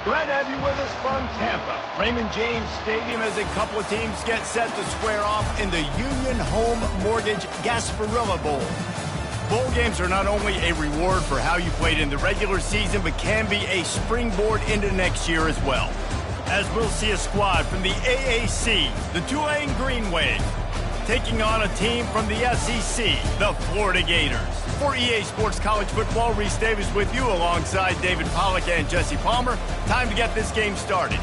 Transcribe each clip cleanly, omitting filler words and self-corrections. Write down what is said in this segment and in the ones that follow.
Glad to have you with us from Tampa. Raymond James Stadium as a couple of teams get set to square off in the Union Home Mortgage Gasparilla Bowl. Bowl games are not only a reward for how you played in the regular season, but can be a springboard into next year as well. As we'll see a squad from the AAC, the Tulane Green Wave, taking on a team from the SEC, the Florida Gators. For EA Sports College Football, Reese Davis with you alongside David Pollack and Jesse Palmer. Time to get this game started.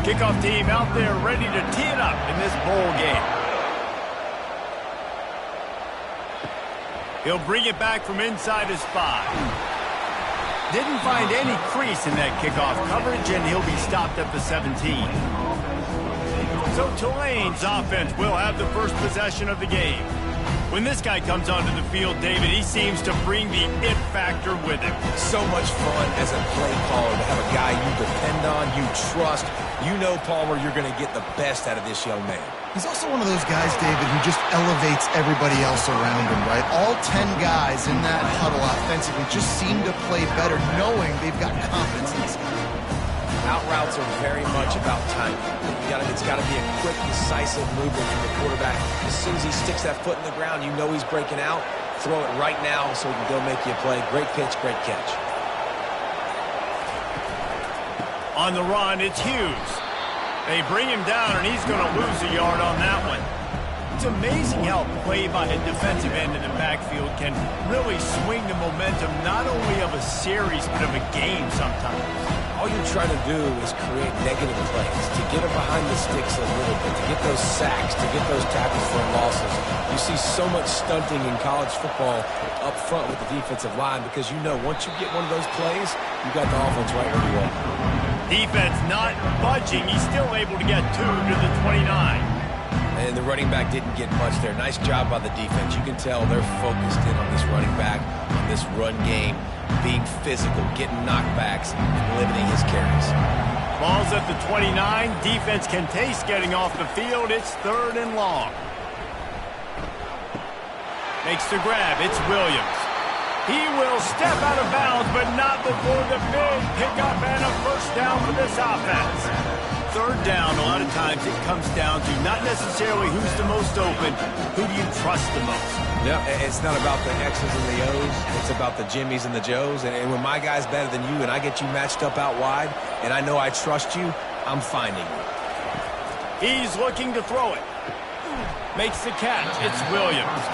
Kickoff team out there ready to tee it up in this bowl game. He'll bring it back from inside his 5. Didn't find any crease in that kickoff coverage, and he'll be stopped at the 17. So Tulane's offense will have the first possession of the game. When this guy comes onto the field, David, he seems to bring the it factor with him. So much fun as a play caller to have a guy you depend on, you trust. You know, Palmer, you're going to get the best out of this young man. He's also one of those guys, David, who just elevates everybody else around him, right? All 10 guys in that huddle offensively just seem to play better knowing they've got confidence in this guy. Out routes are very much about timing. It's got to be a quick, decisive movement from the quarterback. As soon as he sticks that foot in the ground, you know he's breaking out. Throw it right now so he can go make you a play. Great pitch, great catch. On the run, it's Hughes. They bring him down, and he's going to lose a yard on that one. It's amazing how play by a defensive end in the backfield can really swing the momentum not only of a series, but of a game sometimes. All you're trying to do is create negative plays, to get them behind the sticks a little bit, to get those sacks, to get those tackles for losses. You see so much stunting in college football up front with the defensive line because you know once you get one of those plays, you got the offense right where you want. Defense not budging. He's still able to get 2 to the 29. And the running back didn't get much there. Nice job by the defense. You can tell they're focused in on this running back, on this run game, being physical, getting knockbacks, and limiting his carries. Ball's at the 29. Defense can taste getting off the field. It's 3rd and long. Makes the grab. It's Williams. He will step out of bounds, but not before the big pickup and a first down for this offense. 3rd down, a lot of times it comes down to not necessarily who's the most open, who do you trust the most? Yeah, it's not about the X's and the O's. It's about the Jimmies and the Joes. And when my guy's better than you and I get you matched up out wide and I know I trust you, I'm finding you. He's looking to throw it. Makes the catch. It's Williams.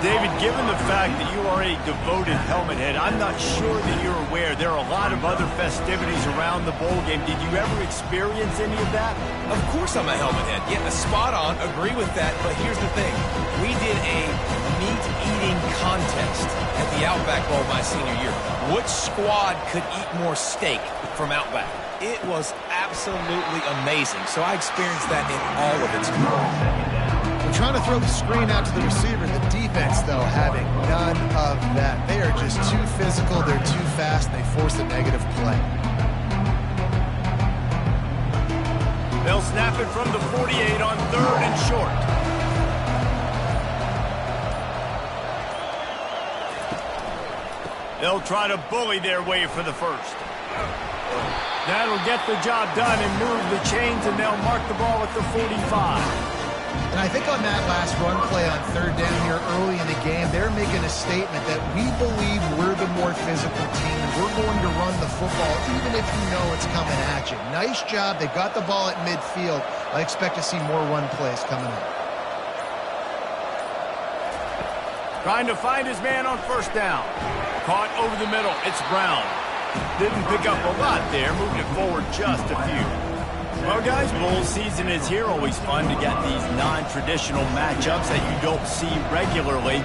David, given the fact that you are a devoted helmet head, I'm not sure that you're aware there are a lot of other festivities around the bowl game. Did you ever experience any of that? Of course I'm a helmet head. Yeah, spot on. Agree with that. But here's the thing. We did a meat-eating contest at the Outback Bowl my senior year. Which squad could eat more steak from Outback? It was absolutely amazing. So I experienced that in all of its glory. We're trying to throw the screen out to the receiver. The defense, though, having none of that. They are just too physical. They're too fast. They force a negative play. They'll snap it from the 48 on 3rd and short. They'll try to bully their way for the first. That'll get the job done and move the chains, and they'll mark the ball at the 45. And I think on that last run play on 3rd down here early in the game, they're making a statement that we believe we're the more physical team and we're going to run the football even if you know it's coming at you. Nice job. They got the ball at midfield. I expect to see more run plays coming up. Trying to find his man on 1st down. Caught over the middle. It's Brown. Didn't pick up a lot there. Moved it forward just a few. Well, guys, bowl season is here. Always fun to get these non-traditional matchups that you don't see regularly.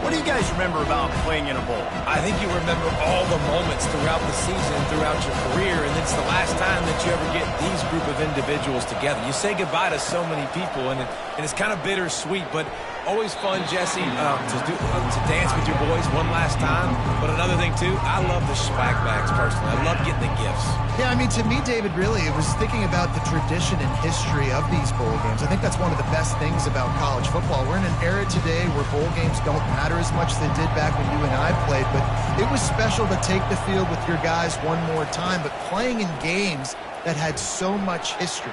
What do you guys remember about playing in a bowl? I think you remember all the moments throughout the season, throughout your career, and it's the last time that you ever get these group of individuals together. You say goodbye to so many people, and it's kind of bittersweet, but always fun, Jesse, to dance with your boys one last time. But another thing, too, I love the swag bags, personally. I love getting the gifts. Yeah, I mean, to me, David, really, it was thinking about the tradition and history of these bowl games. I think that's one of the best things about college football. We're in an era today where bowl games don't matter as much as they did back when you and I played, but it was special to take the field with your guys one more time, but playing in games that had so much history.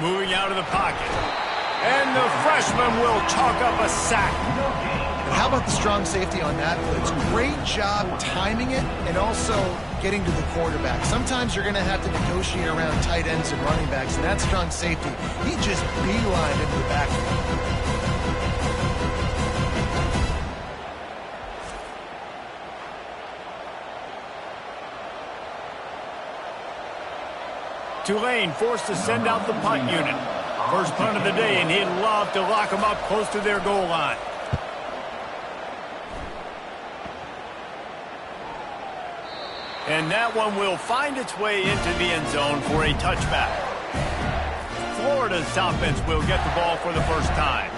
Moving out of the pocket. And the freshman will chalk up a sack. How about the strong safety on that blitz? Great job timing it and also getting to the quarterback. Sometimes you're going to have to negotiate around tight ends and running backs, and that strong safety, he just beelined into the backfield. Tulane forced to send out the punt unit. First punt of the day, and he'd love to lock them up close to their goal line. And that one will find its way into the end zone for a touchback. Florida's offense will get the ball for the first time.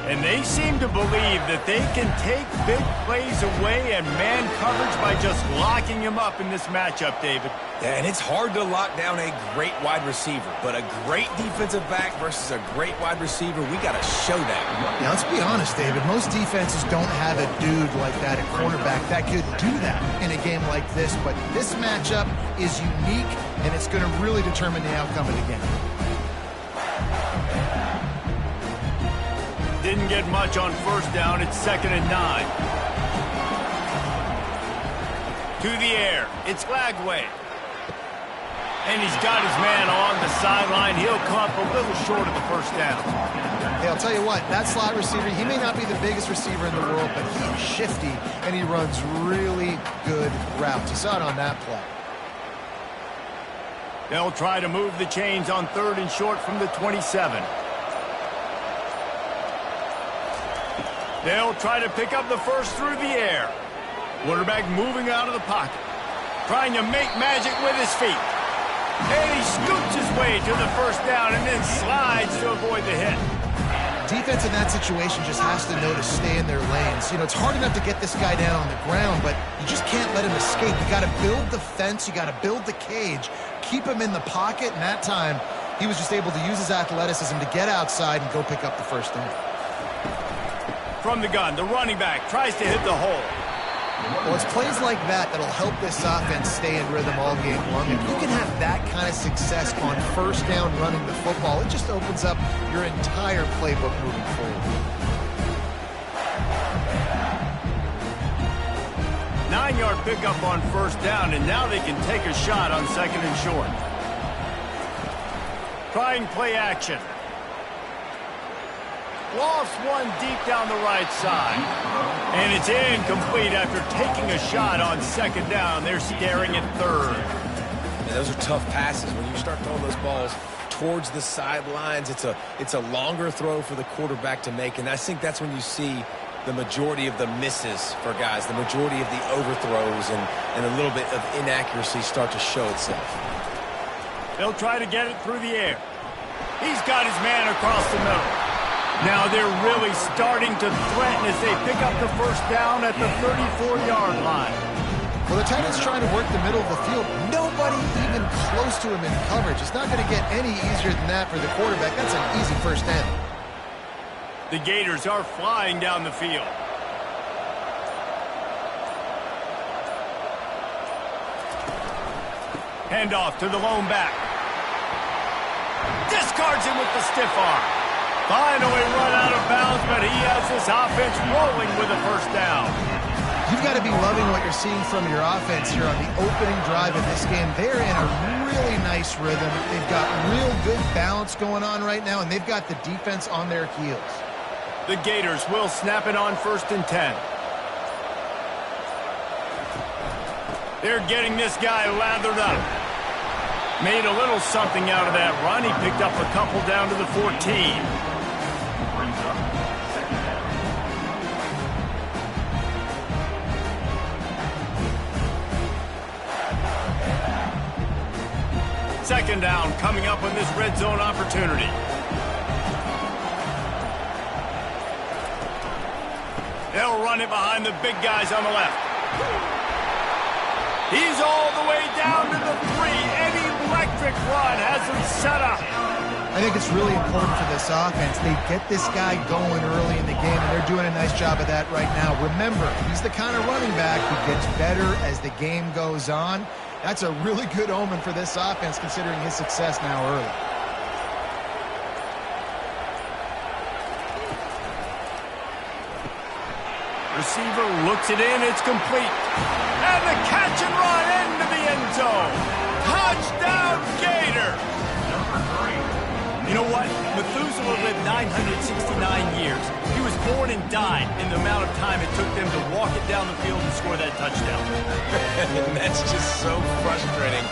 And they seem to believe that they can take big plays away and man coverage by just locking him up in this matchup, David. Yeah, and it's hard to lock down a great wide receiver, but a great defensive back versus a great wide receiver, we got a showdown. Yeah, let's be honest, David. Most defenses don't have a dude like that at cornerback that could do that in a game like this, but this matchup is unique, and it's going to really determine the outcome of the game. Didn't get much on first down. It's 2nd and 9. To the air. It's Lagway. And he's got his man along the sideline. He'll come up a little short of the first down. Hey, I'll tell you what, that slot receiver, he may not be the biggest receiver in the world, but he's shifty, and he runs really good routes. You saw it on that play. They'll try to move the chains on 3rd and short from the 27. They'll try to pick up the first through the air. Quarterback moving out of the pocket. Trying to make magic with his feet. And he scoots his way to the first down and then slides to avoid the hit. Defense in that situation just has to know to stay in their lanes. You know, it's hard enough to get this guy down on the ground, but you just can't let him escape. You got to build the fence. You got to build the cage. Keep him in the pocket, and that time he was just able to use his athleticism to get outside and go pick up the first down. From the gun, the running back tries to hit the hole. Well, it's plays like that that'll help this offense stay in rhythm all game long. If you can have that kind of success on first down running the football, it just opens up your entire playbook moving forward. 9-yard pickup on first down, and now they can take a shot on 2nd and short. Trying play action. Lofts one deep down the right side. And it's incomplete after taking a shot on 2nd down. They're staring at 3rd. Yeah, those are tough passes. When you start throwing those balls towards the sidelines, it's a longer throw for the quarterback to make. And I think that's when you see the majority of the misses for guys, the majority of the overthrows and a little bit of inaccuracy start to show itself. They'll try to get it through the air. He's got his man across the middle. Now they're really starting to threaten as they pick up the first down at the 34-yard line. Well, the tight end's trying to work the middle of the field. Nobody even close to him in coverage. It's not going to get any easier than that for the quarterback. That's an easy first down. The Gators are flying down the field. Handoff to the lone back. Discards him with the stiff arm. Finally run out of bounds, but he has this offense rolling with a first down. You've got to be loving what you're seeing from your offense here on the opening drive of this game. They're in a really nice rhythm. They've got real good balance going on right now, and they've got the defense on their heels. The Gators will snap it on 1st and 10. They're getting this guy lathered up. Made a little something out of that run. He picked up a couple down to the 14. Second down coming up on this red zone opportunity. They'll run it behind the big guys on the left. He's all the way down to the 3. An electric run has him set up. I think it's really important for this offense. They get this guy going early in the game, and they're doing a nice job of that right now. Remember, he's the kind of running back who gets better as the game goes on. That's a really good omen for this offense, considering his success now early. Receiver looks it in. It's complete. And the catch and run into the end zone. Touchdown, Gator. You know what? Methuselah lived 969 years. He was born and died in the amount of time it took them to walk it down the field and score that touchdown. And that's just so frustrating.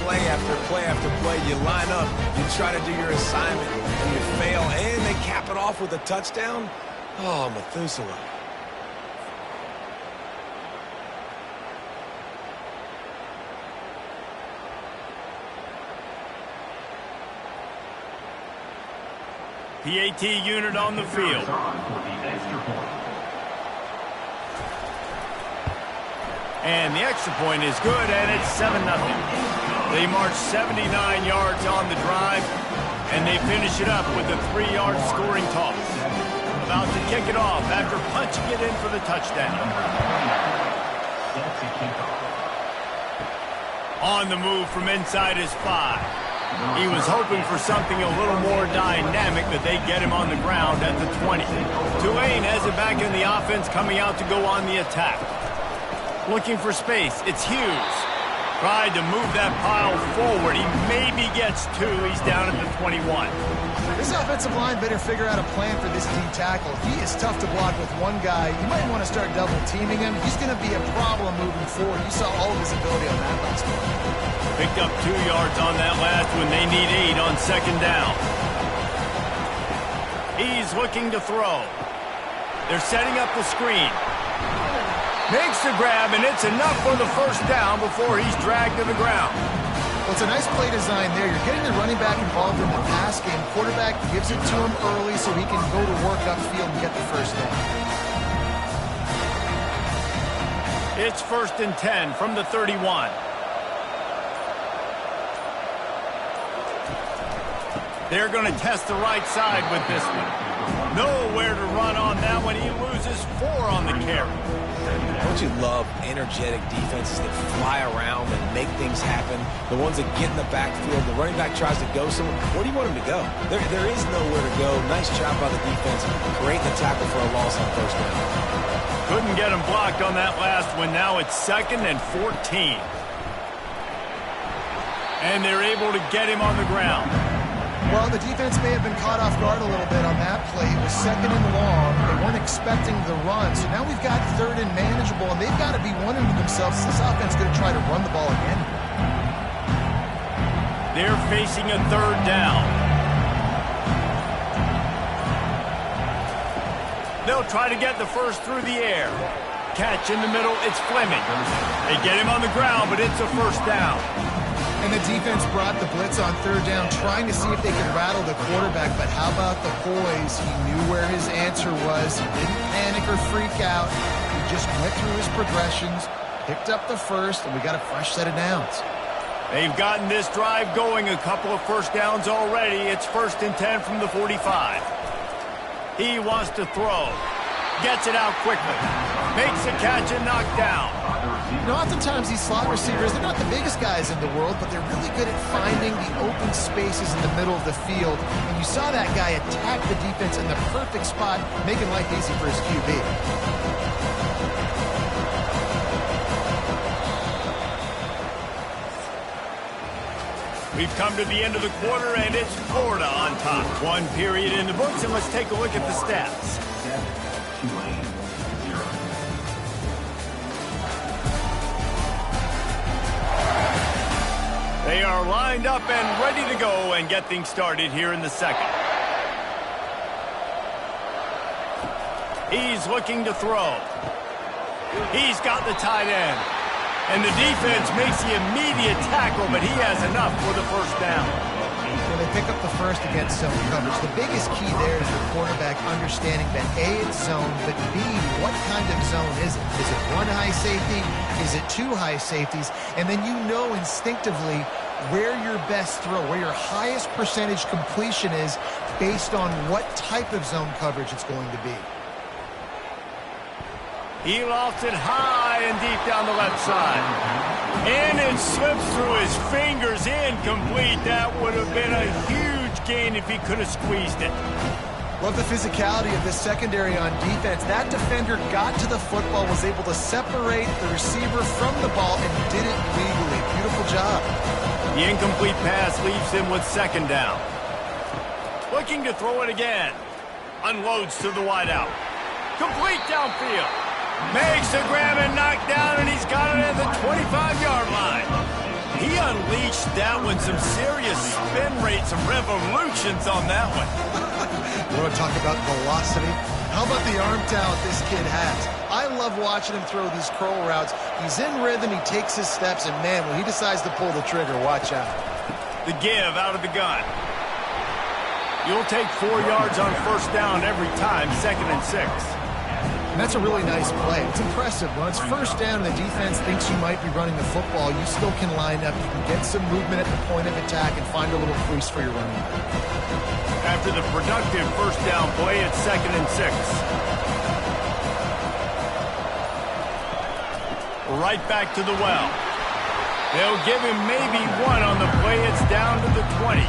Play after play after play, you line up, you try to do your assignment, and you fail, and they cap it off with a touchdown? Oh, Methuselah. PAT unit on the field. And the extra point is good, and it's 7-0. They march 79 yards on the drive, and they finish it up with a 3-yard scoring toss. About to kick it off after punching it in for the touchdown. On the move from inside his 5. He was hoping for something a little more dynamic, but they get him on the ground at the 20. Tulane has it back in the offense, coming out to go on the attack. Looking for space. It's Hughes. Tried to move that pile forward. He maybe gets 2. He's down at the 21. This offensive line better figure out a plan for this D tackle. He is tough to block with one guy. You might want to start double teaming him. He's going to be a problem moving forward. You saw all of his ability on that last one. Picked up 2 yards on that last one. They need 8 on second down. He's looking to throw. They're setting up the screen. Makes the grab, and it's enough for the first down before he's dragged to the ground. Well, it's a nice play design there. You're getting the running back involved in the pass game. Quarterback gives it to him early so he can go to work upfield and get the first down. It's 1st and 10 from the 31. They're going to test the right side with this one. Nowhere to run on that one. He loses 4 on the carry. Don't you love energetic defenses that fly around and make things happen? The ones that get in the backfield, the running back tries to go somewhere. Where do you want him to go? There is nowhere to go. Nice job by the defense. Creating the tackle for a loss on first down. Couldn't get him blocked on that last one. Now it's 2nd and 14. And they're able to get him on the ground. Well, the defense may have been caught off guard a little bit on that play. It was 2nd and long. They weren't expecting the run. So now we've got 3rd and manageable, and they've got to be wondering to themselves, is this offense going to try to run the ball again? They're facing a 3rd down. They'll try to get the first through the air. Catch in the middle, it's Fleming. They get him on the ground, but it's a first down. And the defense brought the blitz on 3rd down, trying to see if they could rattle the quarterback. But how about the poise? He knew where his answer was. He didn't panic or freak out. He just went through his progressions, picked up the first, and we got a fresh set of downs. They've gotten this drive going, a couple of first downs already. It's 1st and 10 from the 45. He wants to throw. Gets it out quickly. Makes a catch and knocked down. You know, oftentimes these slot receivers, they're not the biggest guys in the world, but they're really good at finding the open spaces in the middle of the field. And you saw that guy attack the defense in the perfect spot, making life easy for his QB. We've come to the end of the quarter, and it's Florida on top. 1 period in the books, and let's take a look at the stats. They are lined up and ready to go and get things started here in the second. He's looking to throw. He's got the tight end. And the defense makes the immediate tackle, but he has enough for the first down. Well, they pick up the first against zone coverage. The biggest key there is the quarterback understanding that A, it's zone, but B, what kind of zone is it? Is it one high safety? Is it two high safeties? And then you know instinctively where your best throw, where your highest percentage completion is based on what type of zone coverage it's going to be. He lofts it high and deep down the left side. And it slips through his fingers, incomplete. That would have been a huge gain if he could have squeezed it. Love the physicality of this secondary on defense. That defender got to the football, was able to separate the receiver from the ball, and did it legally. Beautiful job. The incomplete pass leaves him with second down. Looking to throw it again. Unloads to the wideout. Complete downfield. Makes the grab and knock down, and he's got it at the 25-yard line. He unleashed that one. Some serious spin rates, some revolutions on that one. You want to talk about velocity? How about the arm talent this kid has? I love watching him throw these curl routes. He's in rhythm, he takes his steps, and man, when he decides to pull the trigger, watch out. The give out of the gun. You'll take 4 yards on first down every time, 2nd and 6. And that's a really nice play. It's impressive. When it's first down and the defense thinks you might be running the football, you still can line up. You can get some movement at the point of attack and find a little crease for your running back. After the productive first down play, it's 2nd and 6. Right back to the well. They'll give him maybe one on the play. It's down to the 20.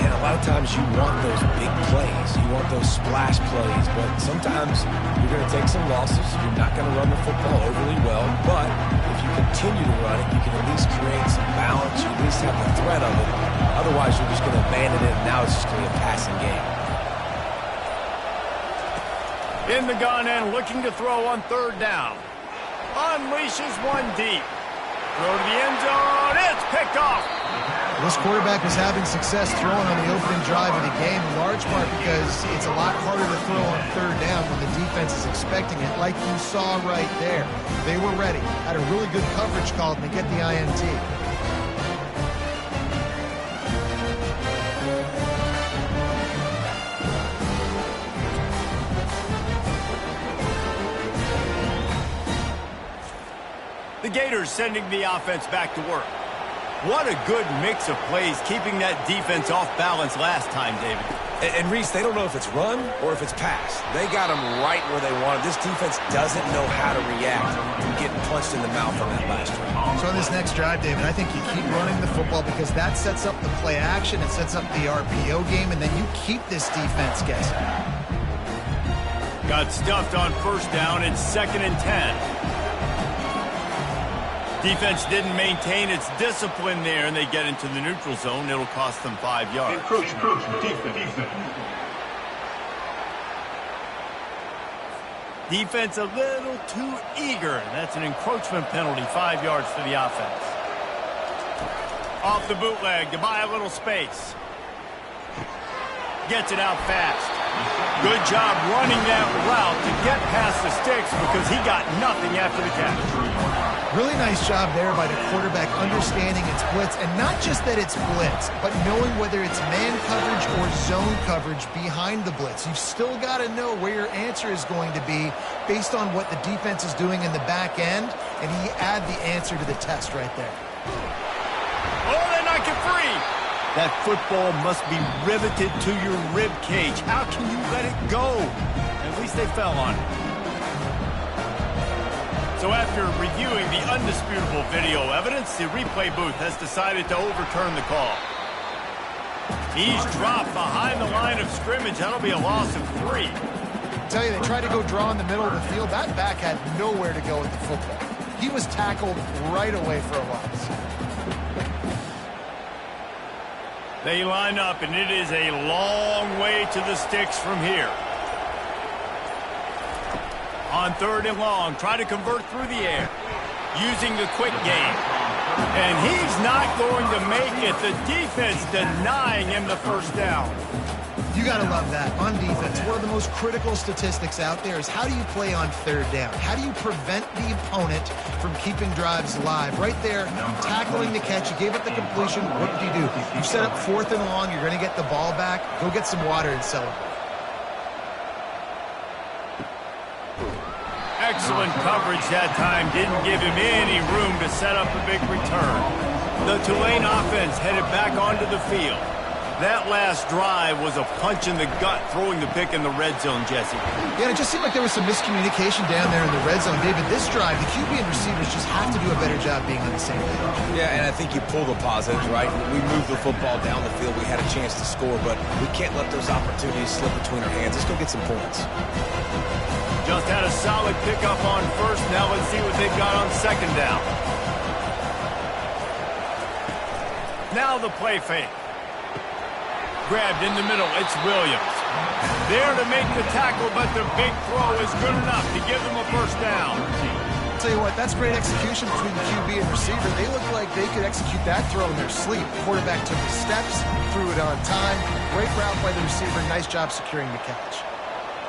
And a lot of times you want those big plays. You want those splash plays. But sometimes you're going to take some losses. You're not going to run the football overly well. But if you continue to run it, you can at least create some balance. You at least have the threat of it. Otherwise, you're just going to abandon it, and now it's just going to be a passing game. In the gun and looking to throw on third down. Unleashes one deep. Throw to the end zone. It's picked off. This quarterback was having success throwing on the opening drive of the game, in large part because it's a lot harder to throw on third down when the defense is expecting it, like you saw right there. They were ready. Had a really good coverage call, and they get the INT. The Gators sending the offense back to work. What a good mix of plays, keeping that defense off balance last time, David. And Reese, they don't know if it's run or if it's pass. They got them right where they want it. This defense doesn't know how to react from getting punched in the mouth on that last drive. So on this next drive, David, I think you keep running the football because that sets up the play action, it sets up the RPO game, and then you keep this defense guessing. Got stuffed on first down. It's 2nd and 10. Defense didn't maintain its discipline there, and they get into the neutral zone. It'll cost them 5 yards. Defense a little too eager. That's an encroachment penalty, 5 yards for the offense. Off the bootleg to buy a little space. Gets it out fast. Good job running that route to get past the sticks because he got nothing after the catch. Really nice job there by the quarterback understanding it's blitz, and not just that it's blitz, but knowing whether it's man coverage or zone coverage behind the blitz. You've still got to know where your answer is going to be based on what the defense is doing in the back end, and he add the answer to the test right there. Oh, they knock it free. That football must be riveted to your rib cage. How can you let it go? At least they fell on it. So after reviewing the undisputable video evidence, the replay booth has decided to overturn the call. He's dropped behind the line of scrimmage. That'll be a loss of 3. I tell you, they tried to go draw in the middle of the field. That back had nowhere to go with the football. He was tackled right away for a loss. They line up, and it is a long way to the sticks from here. On third and long, try to convert through the air, using the quick game. And he's not going to make it. The defense denying him the first down. You got to love that. On defense, one of the most critical statistics out there is how do you play on third down? How do you prevent the opponent from keeping drives alive? Right there, tackling the catch. You gave up the completion. What did you do? You set up 4th and long. You're going to get the ball back. Go get some water and celebrate. Excellent coverage that time. Didn't give him any room to set up a big return. The Tulane offense headed back onto the field. That last drive was a punch in the gut, throwing the pick in the red zone, Jesse. Yeah, it just seemed like there was some miscommunication down there in the red zone. David, this drive, the QB and receivers just have to do a better job being on the same page. Yeah, and I think you pull the positives, right? We moved the football down the field. We had a chance to score, but we can't let those opportunities slip between our hands. Let's go get some points. Just had a solid pickup on first. Now let's see what they've got on second down. Now the play fake. Grabbed in the middle, it's Williams. There to make the tackle, but the big throw is good enough to give them a first down. I'll tell you what, that's great execution between the QB and receiver. They look like they could execute that throw in their sleep. The quarterback took the steps, threw it on time. Great route by the receiver. Nice job securing the catch.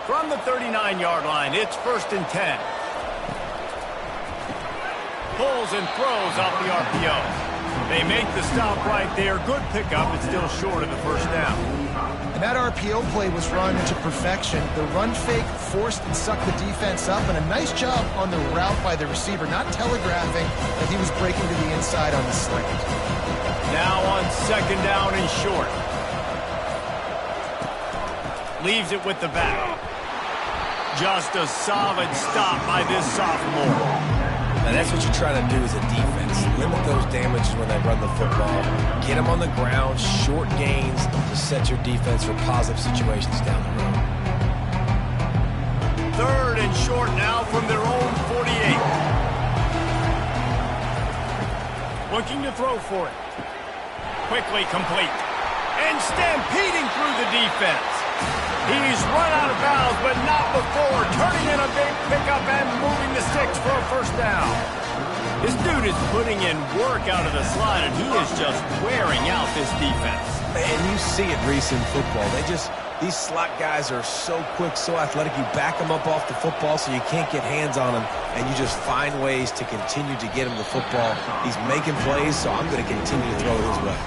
From the 39-yard line, it's 1st and 10. Pulls and throws off the RPO. They make the stop right there. Good pickup. It's still short of the first down. And that RPO play was run to perfection. The run fake forced and sucked the defense up, and a nice job on the route by the receiver, not telegraphing that he was breaking to the inside on the slant. Now on second down and short. Leaves it with the back. Just a solid stop by this sophomore. And that's what you try to do as a defense. Limit those damages when they run the football. Get them on the ground, short gains to set your defense for positive situations down the road. 3rd and short now from their own 48. Looking to throw for it. Quickly complete. And stampeding through the defense. He's run out of bounds, but not before turning in a big pickup and moving the sticks for a first down. This dude is putting in work out of the slot, and he is just wearing out this defense. And you see it, Reese, in football. These slot guys are so quick, so athletic. You back them up off the football so you can't get hands on them, and you just find ways to continue to get him the football. He's making plays, so I'm going to continue to throw his way.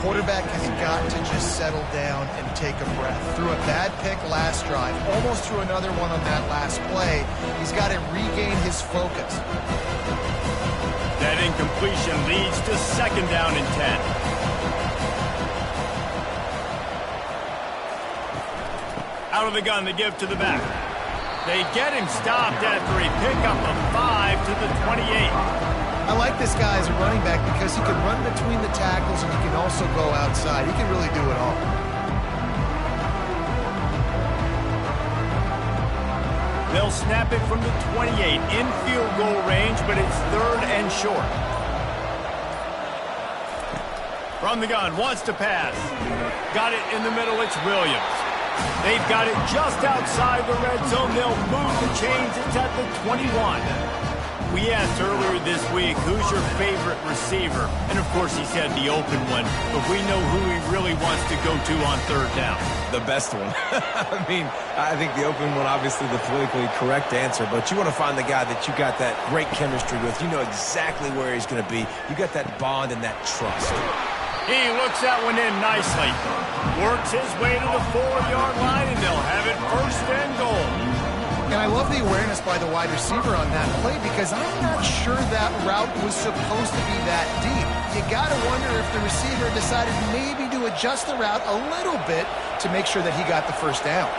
Quarterback has got to just settle down and take a breath. Threw a bad pick last drive, almost threw another one on that last play. He's got to regain his focus. That incompletion leads to second down and 10. Out of the gun, they give to the back. They get him stopped after he picked up a 5 to the 28. I like this guy as a running back because he can run between the tackles and he can also go outside. He can really do it all. They'll snap it from the 28 in field goal range, but it's 3rd and short. From the gun, wants to pass. Got it in the middle, it's Williams. They've got it just outside the red zone. They'll move the chains. It's at the 21. We asked earlier this week, who's your favorite receiver? And, of course, he said the open one. But we know who he really wants to go to on third down. The best one. I mean, I think the open one, obviously the politically correct answer. But you want to find the guy that you got that great chemistry with. You know exactly where he's going to be. You got that bond and that trust. He looks that one in nicely. Works his way to the 4-yard line, and they'll have it 1st and goal. And I love the awareness by the wide receiver on that play because I'm not sure that route was supposed to be that deep. You got to wonder if the receiver decided maybe to adjust the route a little bit to make sure that he got the first down.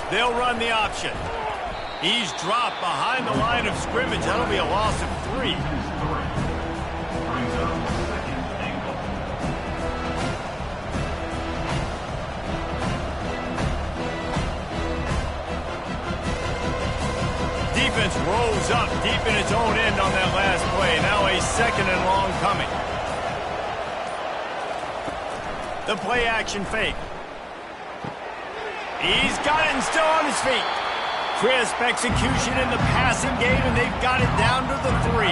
They'll run the option. He's dropped behind the line of scrimmage. That'll be a loss of 3. Defense rolls up deep in its own end on that last play. Now a 2nd and long coming. The play action fake. He's got it and still on his feet. Crisp execution in the passing game, and they've got it down to the 3.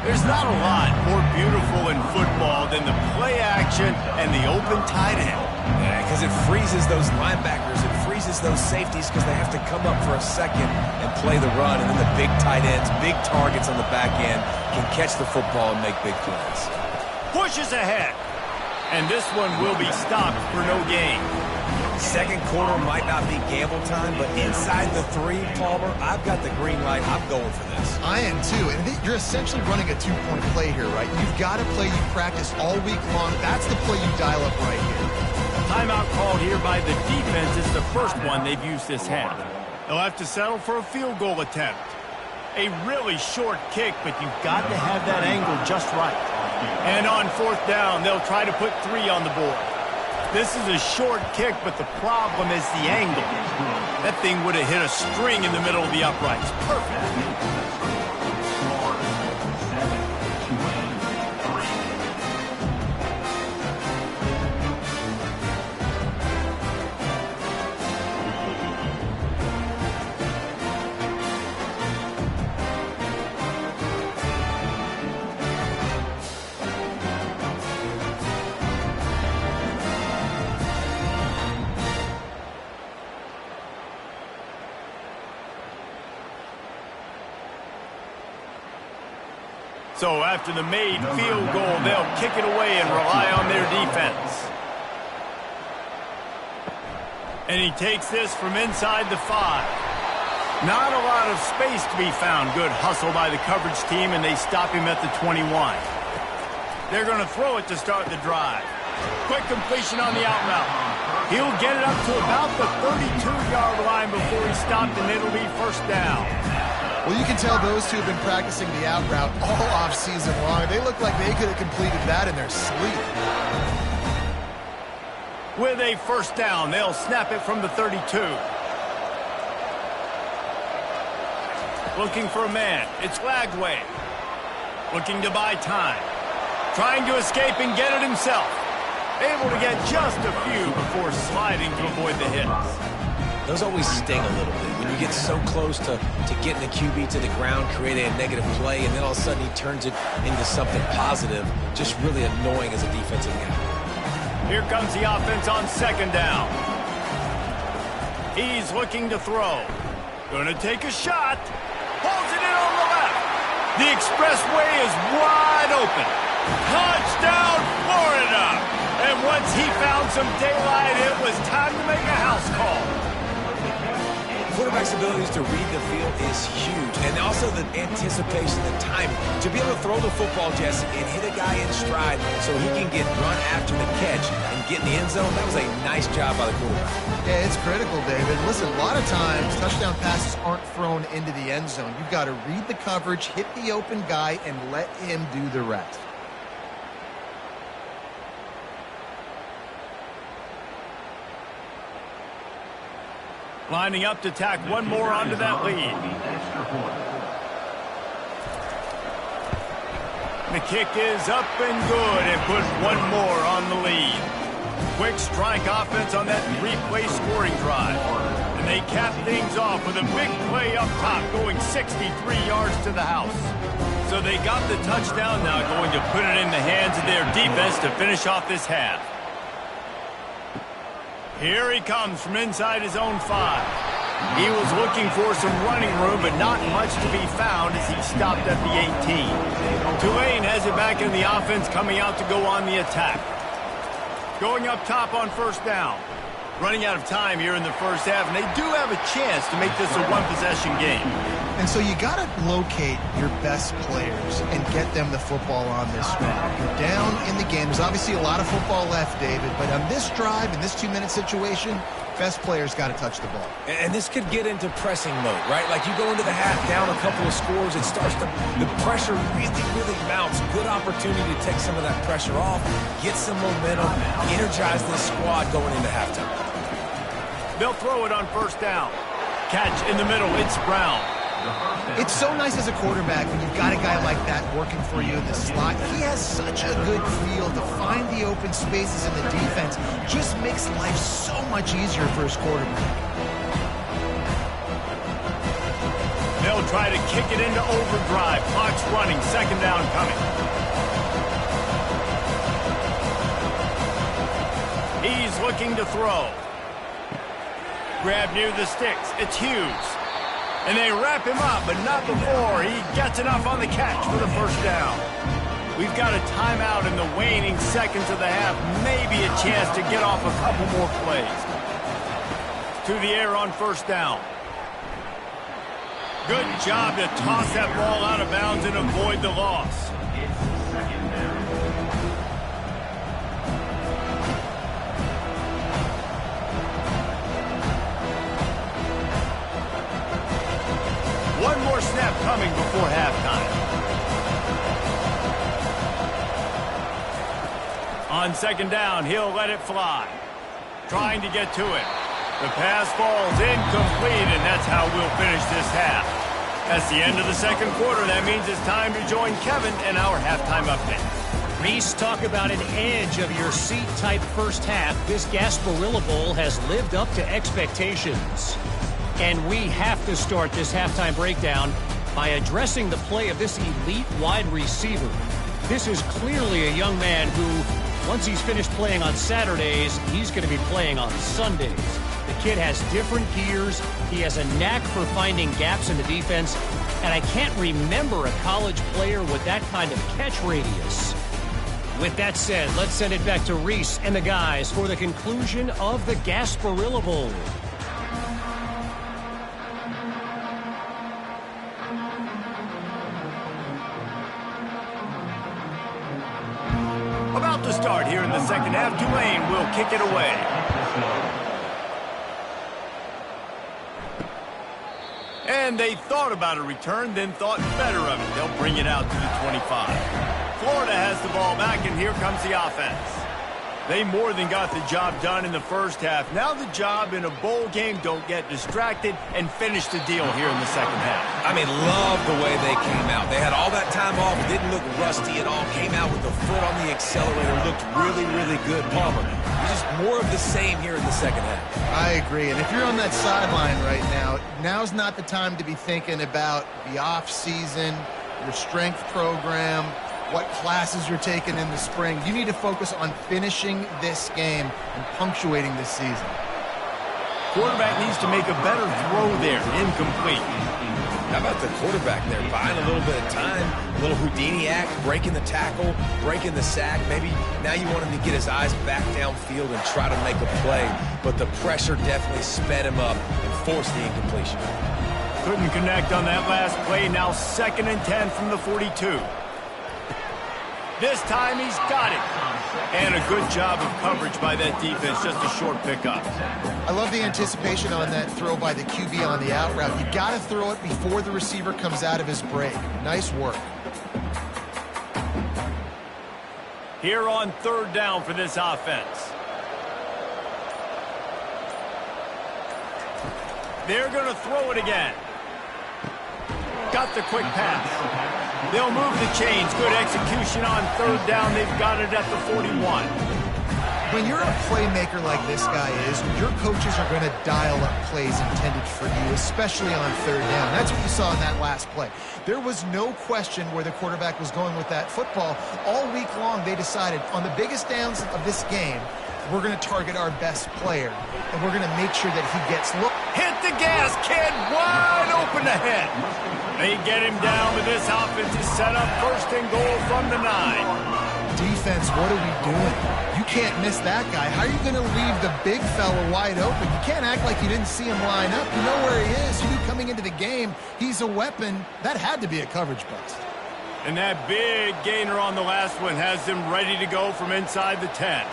There's not a lot more beautiful in football than the play action and the open tight end. Yeah, because it freezes those linebackers. It freezes those safeties because they have to come up for a second and play the run. And then the big tight ends, big targets on the back end can catch the football and make big plays. Pushes ahead. And this one will be stopped for no gain. Second quarter might not be gamble time, but inside the 3, Palmer, I've got the green light. I'm going for this. I am too. And you're essentially running a 2-point play here, right? You've got to play you practice all week long. That's the play you dial up right here. Timeout called here by the defense. It's the first one they've used this half. They'll have to settle for a field goal attempt. A really short kick, but you've got to have that angle just right. And on 4th down, they'll try to put 3 on the board. This is a short kick, but the problem is the angle. That thing would have hit a string in the middle of the uprights. Perfect. So after the made field goal, they'll kick it away and rely on their defense. And he takes this from inside the 5. Not a lot of space to be found. Good hustle by the coverage team, and they stop him at the 21. They're going to throw it to start the drive. Quick completion on the out route. He'll get it up to about the 32-yard line before he stopped, and it'll be 1st down. Well, you can tell those two have been practicing the out route all off-season long. They look like they could have completed that in their sleep. With a 1st down, they'll snap it from the 32. Looking for a man. It's Lagway. Looking to buy time. Trying to escape and get it himself. Able to get just a few before sliding to avoid the hits. Those always sting a little bit. When you get so close to getting the QB to the ground, creating a negative play, and then all of a sudden he turns it into something positive, just really annoying as a defensive guy. Here comes the offense on 2nd down. He's looking to throw. Gonna take a shot. Pulls it in on the left. The expressway is wide open. Touchdown, Florida! And once he found some daylight, it was time to make a house call. Quarterback's abilities to read the field is huge, and also the anticipation, the timing. To be able to throw the football, Jesse, and hit a guy in stride so he can get run after the catch and get in the end zone, that was a nice job by the quarterback. Yeah, it's critical, David. Listen, a lot of times touchdown passes aren't thrown into the end zone. You've got to read the coverage, hit the open guy, and let him do the rest. Lining up to tack one more onto that lead. The kick is up and good and put one more on the lead. Quick strike offense on that 3-play scoring drive. And they cap things off with a big play up top going 63 yards to the house. So they got the touchdown, now going to put it in the hands of their defense to finish off this half. Here he comes from inside his own 5. He was looking for some running room, but not much to be found as he stopped at the 18. Tulane has it back in the offense, coming out to go on the attack. Going up top on 1st down. Running out of time here in the 1st half, and they do have a chance to make this a one-possession game. And so you got to locate your best players and get them the football on this drive. You're down in the game. There's obviously a lot of football left, David, but on this drive, in this 2-minute situation, best players got to touch the ball. And this could get into pressing mode, right? Like you go into the half down a couple of scores, it starts to, the pressure really mounts. Good opportunity to take some of that pressure off, get some momentum, energize this squad going into halftime. They'll throw it on 1st down. Catch in the middle, it's Brown. It's so nice as a quarterback when you've got a guy like that working for you in the slot. He has such a good feel to find the open spaces in the defense. Just makes life so much easier for his quarterback. They'll try to kick it into overdrive. Clock's running, second down coming. He's looking to throw. Grab near the sticks. It's Hughes. And they wrap him up, but not before he gets enough on the catch for the first down. We've got a timeout in the waning seconds of the half. Maybe a chance to get off a couple more plays. To the air on first down. Good job to toss that ball out of bounds and avoid the loss. One more snap coming before halftime. On second down, he'll let it fly. Trying to get to it. The pass falls incomplete, and that's how we'll finish this half. That's the end of the second quarter. That means it's time to join Kevin and our halftime update. Reese, talk about an edge of your seat type first half. This Gasparilla Bowl has lived up to expectations. And we have to start this halftime breakdown by addressing the play of this elite wide receiver. This is clearly a young man who, once he's finished playing on Saturdays, he's going to be playing on Sundays. The kid has different gears. He has a knack for finding gaps in the defense. And I can't remember a college player with that kind of catch radius. With that said, let's send it back to Reese and the guys for the conclusion of the Gasparilla Bowl. About to start here in the second half, Tulane will kick it away. And they thought about a return, then thought better of it. They'll bring it out to the 25. Florida has the ball back, and here comes the offense. They more than got the job done in the first half. Now the job in a bowl game, don't get distracted and finish the deal here in the second half. I mean, love the way they came out. They had all that time off, didn't look rusty at all, came out with the foot on the accelerator, looked really, really good. Palmer, just more of the same here in the second half. I agree, and if you're on that sideline right now, now's not the time to be thinking about the off-season, your strength program, what classes you're taking in the spring. You need to focus on finishing this game and punctuating this season. Quarterback needs to make a better throw there. Incomplete. How about the quarterback there, buying a little bit of time, a little Houdini act, breaking the tackle, breaking the sack. Maybe now you want him to get his eyes back downfield and try to make a play, but the pressure definitely sped him up and forced the incompletion. Couldn't connect on that last play. Now 2nd and 10 from the 42. This time he's got it. And a good job of coverage by that defense, just a short pickup. I love the anticipation on that throw by the QB on the out route. You got to throw it before the receiver comes out of his break. Nice work. Here on third down for this offense. They're going to throw it again. Got the quick pass. They'll move the chains. Good execution on third down. They've got it at the 41. When you're a playmaker like this guy is, your coaches are going to dial up plays intended for you, especially on third down. That's what you saw in that last play. There was no question where the quarterback was going with that football. All week long, they decided on the biggest downs of this game, we're going to target our best player, and we're going to make sure that he gets look. Hit the gas, kid. Wide open ahead. They get him down, but this offense is set up 1st and goal from the 9. Defense, what are we doing? You can't miss that guy. How are you going to leave the big fella wide open? You can't act like you didn't see him line up. You know where he is. You knew coming into the game, he's a weapon. That had to be a coverage bust. And that big gainer on the last one has them ready to go from inside the 10.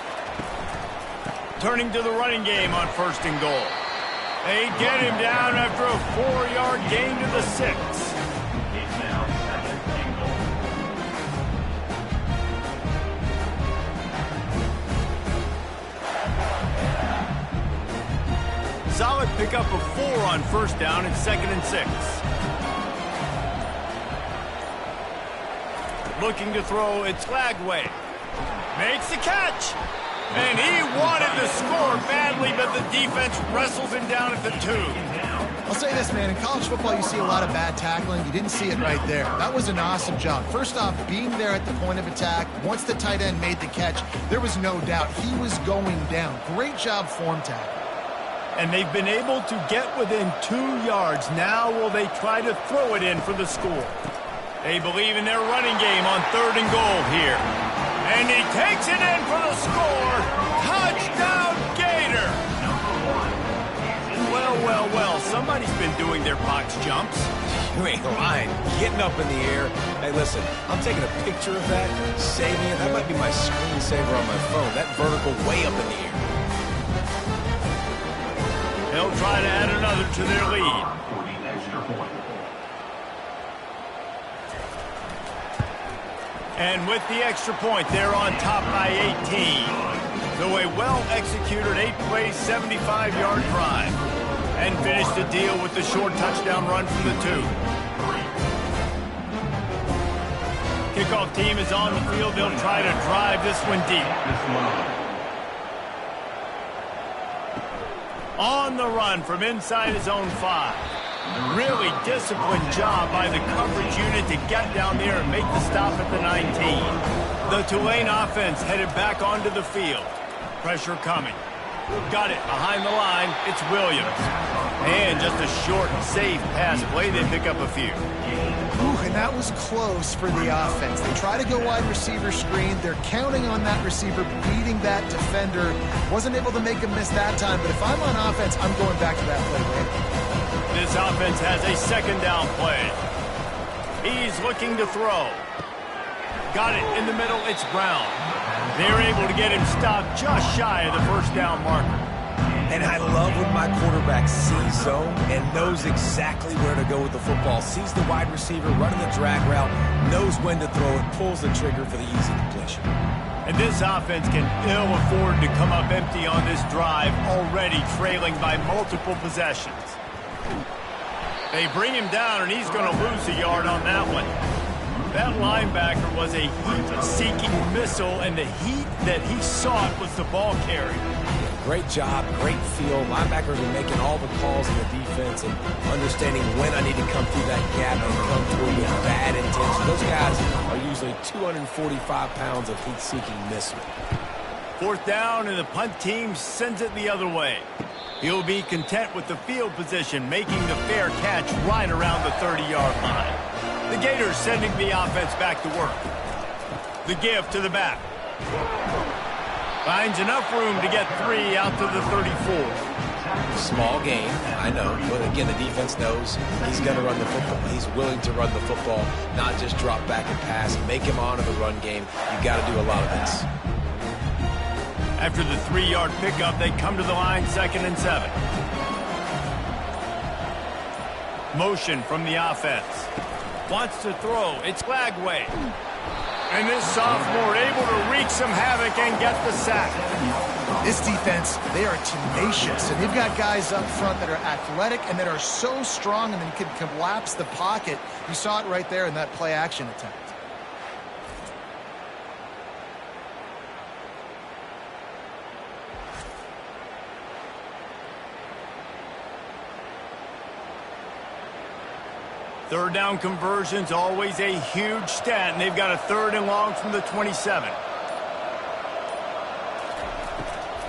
Turning to the running game on 1st and goal. They get him down after a 4-yard gain to the 6. Solid pickup of 4 on 1st down and 2nd and 6. Looking to throw, it's Lagway. Makes the catch. And he wanted to score badly, but the defense wrestles him down at the 2. I'll say this, man. In college football, you see a lot of bad tackling. You didn't see it right there. That was an awesome job. First off, being there at the point of attack, once the tight end made the catch, there was no doubt he was going down. Great job form tackle. And they've been able to get within 2 yards. Now will they try to throw it in for the score? They believe in their running game on 3rd and goal here. And he takes it in for the score. Touchdown, Gator! Well, somebody's been doing their box jumps. You ain't lying. Getting up in the air. Hey, listen, I'm taking a picture of that, saving it. That might be my screensaver on my phone. That vertical way up in the air. They'll try to add another to their lead. And with the extra point, they're on top by 18. So a well-executed 8-play, 75-yard drive. And finish the deal with the short touchdown run from the 2. Kickoff team is on the field. They'll try to drive this one deep. On the run from inside his own 5. Really disciplined job by the coverage unit to get down there and make the stop at the 19. The Tulane offense headed back onto the field. Pressure coming. Got it behind the line. It's Williams. And just a short, safe pass play. They pick up a few. Ooh, and that was close for the offense. They try to go wide receiver screen. They're counting on that receiver beating that defender. Wasn't able to make a miss that time, but if I'm on offense, I'm going back to that play later. This offense has a 2nd down play. He's looking to throw. Got it in the middle. It's Brown. They're able to get him stopped just shy of the 1st down marker. And I love when my quarterback sees zone and knows exactly where to go with the football. Sees the wide receiver running the drag route, knows when to throw it, pulls the trigger for the easy completion. And this offense can ill afford to come up empty on this drive, already trailing by multiple possessions. They bring him down, and he's going to lose a yard on that one. That linebacker was a heat-seeking missile, and the heat that he sought was the ball carrier. Great job, great feel. Linebackers are making all the calls in the defense and understanding when I need to come through that gap and come through with bad intention. Those guys are usually 245 pounds of heat-seeking missile. 4th down, and the punt team sends it the other way. He'll be content with the field position, making the fair catch right around the 30-yard line. The Gators sending the offense back to work. The give to the back. Finds enough room to get 3 out to the 34. Small game, I know, but again, the defense knows he's going to run the football. He's willing to run the football, not just drop back and pass. Make him honor the run game. You got to do a lot of this. After the 3-yard pickup, they come to the line, 2nd and 7. Motion from the offense. Wants to throw. It's Lagway. And this sophomore able to wreak some havoc and get the sack. This defense, they are tenacious, and they've got guys up front that are athletic and that are so strong and then can collapse the pocket. You saw it right there in that play-action attempt. Third down conversions, always a huge stat, and they've got a 3rd and long from the 27.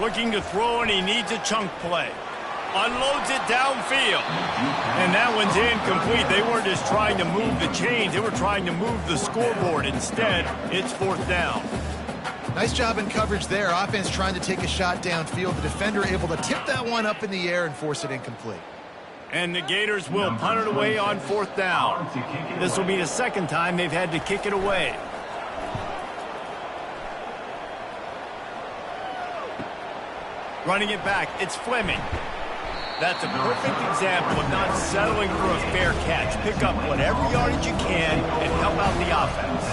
Looking to throw, and he needs a chunk play. Unloads it downfield. And that one's incomplete. They weren't just trying to move the chains. They were trying to move the scoreboard. Instead, it's 4th down. Nice job in coverage there. Offense trying to take a shot downfield. The defender able to tip that one up in the air and force it incomplete. And the Gators will punt it away on 4th down. This will be the 2nd time they've had to kick it away. Running it back, it's Fleming. That's a perfect example of not settling for a fair catch. Pick up whatever yardage you can and help out the offense.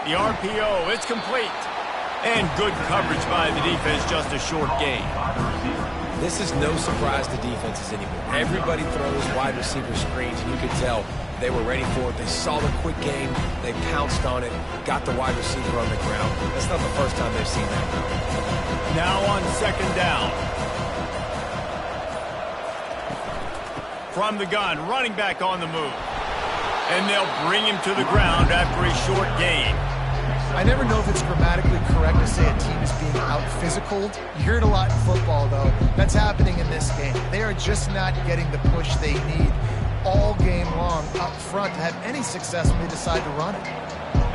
The RPO, it's complete. And good coverage by the defense, just a short gain. This is no surprise to defenses anymore. Everybody throws wide receiver screens, and you could tell they were ready for it. They saw the quick game. They pounced on it, got the wide receiver on the ground. That's not the first time they've seen that. Now on 2nd down. From the gun, running back on the move. And they'll bring him to the ground after a short gain. I never know if it's grammatically correct to say a team is being out-physicaled. You hear it a lot in football, though. That's happening in this game. They are just not getting the push they need all game long up front to have any success when they decide to run it.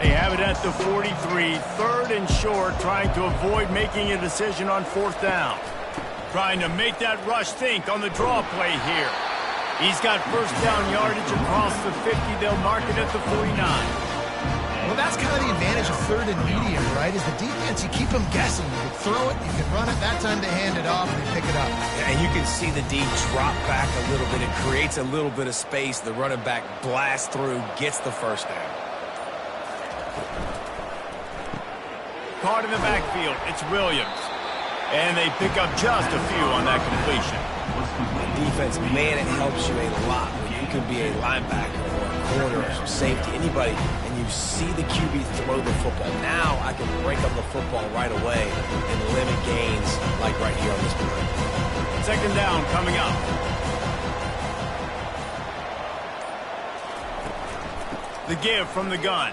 They have it at the 43, third and short, trying to avoid making a decision on fourth down. Trying to make that rush think on the draw play here. He's got first down yardage across the 50. They'll mark it at the 49. Well, that's kind of the advantage of third and medium, right? Is the defense, you keep them guessing. You can throw it, you can run it. That time to hand it off, and they pick it up. Yeah, and you can see the D drop back a little bit. It creates a little bit of space. The running back blasts through, gets the first down. Caught in the backfield, it's Williams. And they pick up just a few on that completion. Defense, man, it helps you a lot when you can be a linebacker or a corner or some safety, anybody, and you see the QB throw the football. Now I can break up the football right away and limit gains like right here on this play. Second down coming up. The give from the gun.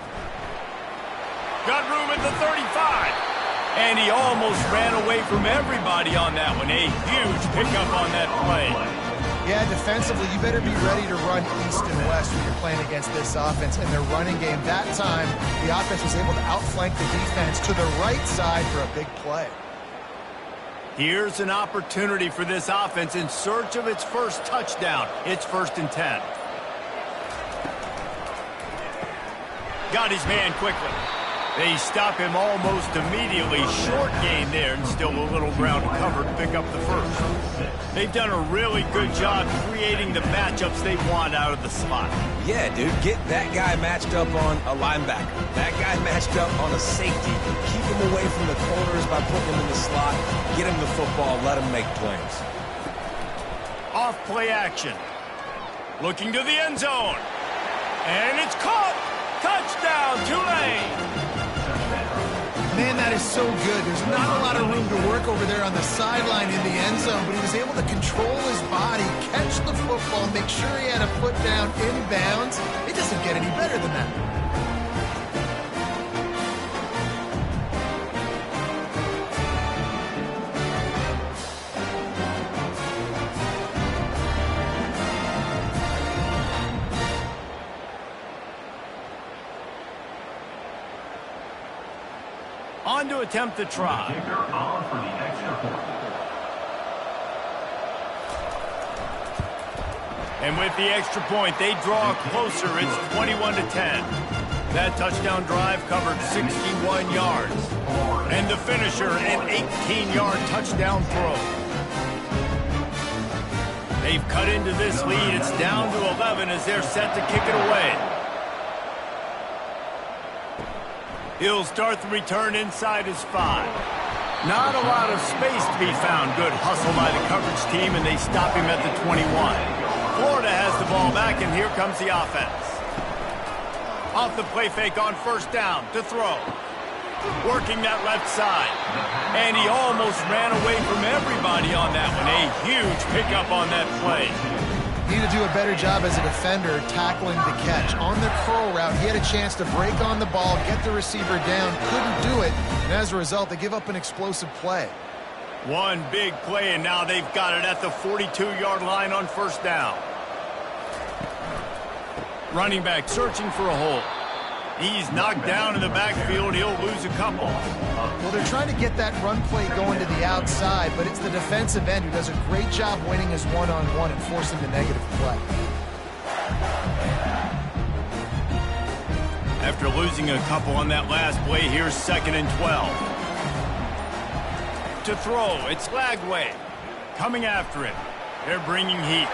Got room at the 35. And he almost ran away from everybody on that one. A huge pickup on that play. Yeah, defensively, you better be ready to run east and west when you're playing against this offense. And their running game, that time, the offense was able to outflank the defense to the right side for a big play. Here's an opportunity for this offense in search of its first touchdown. It's 1st and 10. Got his man quickly. They stop him almost immediately. Short gain there, and still a little ground covered to pick up the first. They've done a really good job creating the matchups they want out of the slot. Yeah, dude, get that guy matched up on a linebacker. That guy matched up on a safety. Keep him away from the corners by putting him in the slot. Get him the football, let him make plays. Off play action. Looking to the end zone. And it's caught. Touchdown, Tulane. Man, that is so good. There's not a lot of room to work over there on the sideline in the end zone, but he was able to control his body, catch the football, make sure he had a foot down inbounds. It doesn't get any better than that. On to attempt the try. And with the extra point, they draw closer. It's 21-10. That touchdown drive covered 61 yards. And the finisher, an 18-yard touchdown throw. They've cut into this lead. It's down to 11 as they're set to kick it away. He'll start the return inside his 5. Not a lot of space to be found. Good hustle by the coverage team, and they stop him at the 21. Florida has the ball back, and here comes the offense. Off the play fake on first down to throw. Working that left side. And he almost ran away from everybody on that one. A huge pickup on that play. Need to do a better job as a defender tackling the catch. On the curl route, he had a chance to break on the ball, get the receiver down, couldn't do it, and as a result, they give up an explosive play. One big play, and now they've got it at the 42-yard line on first down. Running back searching for a hole. He's knocked down in the backfield. He'll lose a couple. Well, they're trying to get that run play going to the outside, but it's the defensive end who does a great job winning his one-on-one and forcing the negative play. After losing a couple on that last play, here's 2nd and 12. To throw, it's Lagway. Coming after it. They're bringing heat.